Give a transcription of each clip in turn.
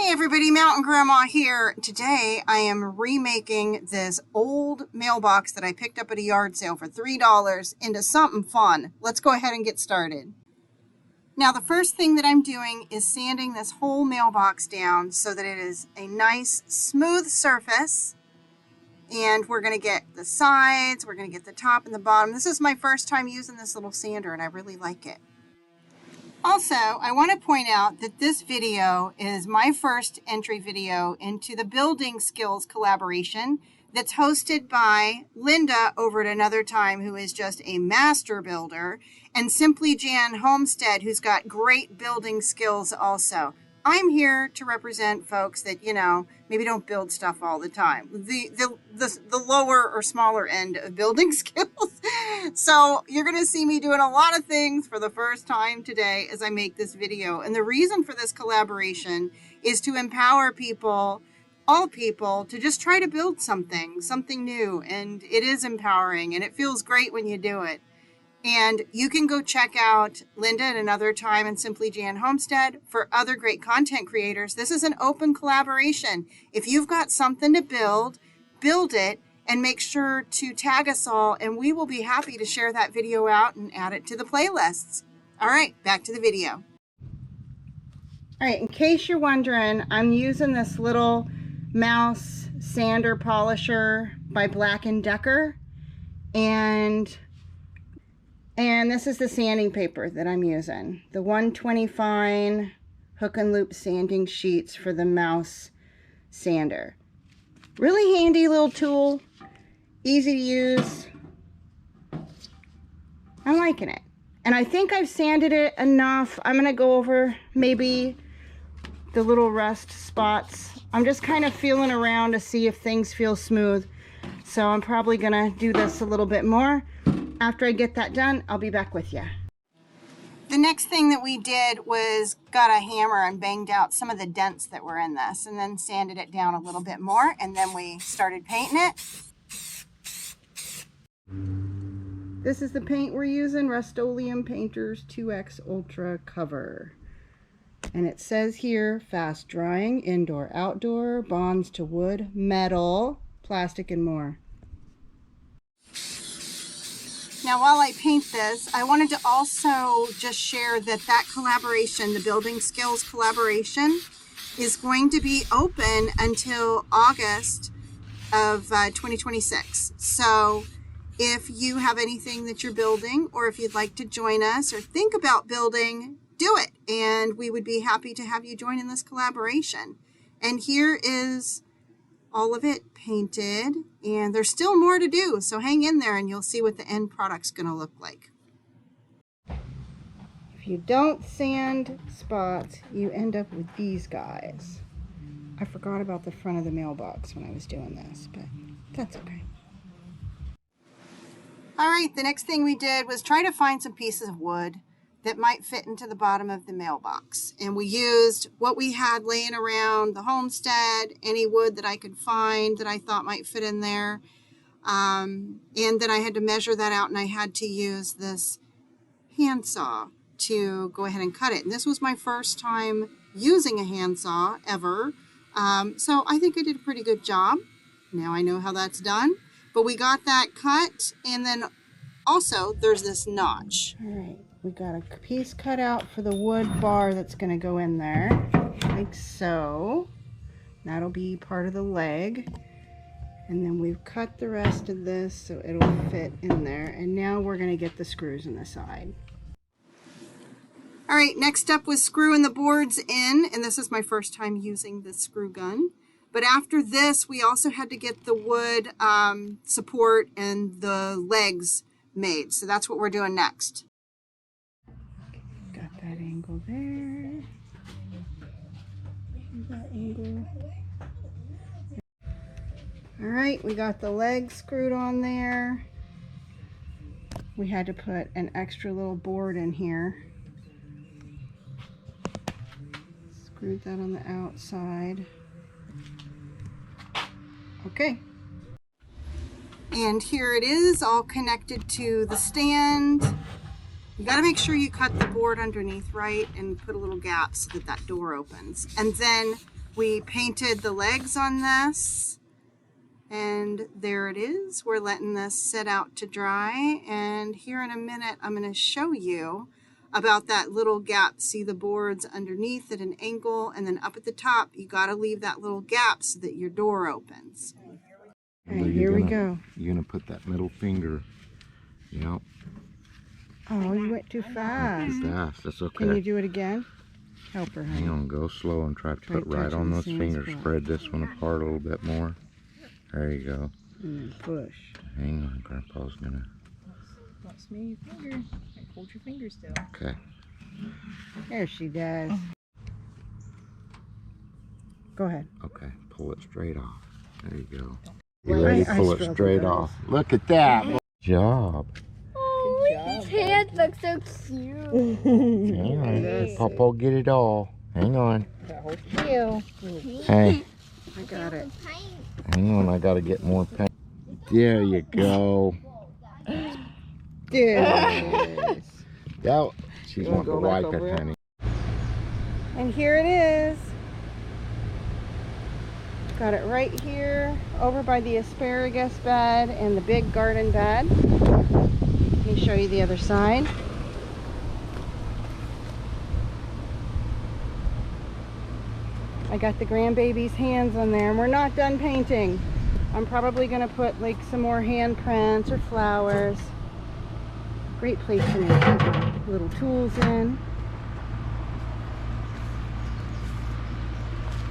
Hey everybody, Mountain Grandma here. Today I am remaking this old mailbox that I picked up at a yard sale for $3 into something fun. Let's go ahead and get started. Now the first thing that I'm doing is sanding this whole mailbox down so that it is a nice smooth surface. And we're going to get the sides, we're going to get the top and the bottom. This is my first time using this little sander and I really like it. Also, I want to point out that this video is my first entry video into the building skills collaboration that's hosted by Linda over at Another Time, who is just a master builder, and Simply Jan Homestead, who's got great building skills also. I'm here to represent folks that, maybe don't build stuff all the time. The lower or smaller end of building skills. So you're going to see me doing a lot of things for the first time today as I make this video. And the reason for this collaboration is to empower people, all people, to just try to build something new. And it is empowering and it feels great when you do it. And you can go check out Linda at Another Time and Simply Jan Homestead for other great content creators. This is an open collaboration. If you've got something to build it and make sure to tag us all and we will be happy to share that video out and add it to the playlists. All right, back to the video. All right, in case you're wondering, I'm using this little mouse sander polisher by Black & Decker. And this is the sanding paper that I'm using. The 120 fine hook and loop sanding sheets for the mouse sander. Really handy little tool. Easy to use. I'm liking it. And I think I've sanded it enough. I'm going to go over maybe the little rust spots. I'm just kind of feeling around to see if things feel smooth. So I'm probably going to do this a little bit more. After I get that done, I'll be back with you. The next thing that we did was got a hammer and banged out some of the dents that were in this and then sanded it down a little bit more, and then we started painting it. This is the paint we're using, Rust-Oleum Painters 2X Ultra Cover. And it says here, fast drying, indoor, outdoor, bonds to wood, metal, plastic, and more. Now, while I paint this, I wanted to also just share that collaboration, the building skills collaboration, is going to be open until August of 2026. So if you have anything that you're building, or if you'd like to join us or think about building, do it. And we would be happy to have you join in this collaboration. And here is all of it painted, and there's still more to do, so hang in there and you'll see what the end product's going to look like. If you don't sand spots, you end up with these guys. I forgot about the front of the mailbox when I was doing this, but that's okay. All right, the next thing we did was try to find some pieces of wood that might fit into the bottom of the mailbox. And we used what we had laying around the homestead, any wood that I could find that I thought might fit in there. And then I had to measure that out, and I had to use this handsaw to go ahead and cut it. And this was my first time using a handsaw ever. So I think I did a pretty good job. Now I know how that's done. But we got that cut, and then also there's this notch. All right. We got a piece cut out for the wood bar that's going to go in there, like so. That'll be part of the leg. And then we've cut the rest of this so it'll fit in there. And now we're going to get the screws in the side. All right, next up was screwing the boards in. And this is my first time using the screw gun. But after this, we also had to get the wood support and the legs made. So that's what we're doing next. That angle there. That angle. All right, we got the legs screwed on there. We had to put an extra little board in here. Screwed that on the outside. Okay. And here it is, all connected to the stand. You got to make sure you cut the board underneath right and put a little gap so that that door opens. And then We painted the legs on this, and there it is. We're letting this sit out to dry, and here in a minute I'm going to show you about that little gap. See the boards underneath at an angle, and then up at the top you got to leave that little gap so that your door opens. All right, here we go. You're gonna put that middle finger. Yep. Oh, you went too fast. Too fast. That's okay. Can you do it again? Help her. Hang on. Go slow and try to put right on those fingers. Spread this one apart a little bit more. There you go. And then push. Hang on. Grandpa's gonna. Don't smell your finger. Hold your finger still. Okay. There she does. Go ahead. Okay. Pull it straight off. There you go. You ready? Pull it straight off. Look at that. Good job. His hands look so cute. Hang on. Papa will get it all. Hang on. Ew. Hey. I got it. Hang on. I gotta get more paint. There you go. There it is. Yeah. She's wanting to wipe it, honey. And here it is. Got it right here over by the asparagus bed and the big garden bed. Let me show you the other side. I got the grandbaby's hands on there, and we're not done painting. I'm probably gonna put like some more handprints or flowers. Great place to make little tools in.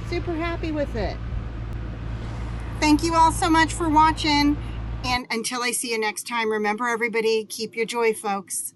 Super happy with it. Thank you all so much for watching. And until I see you next time, remember everybody, keep your joy, folks.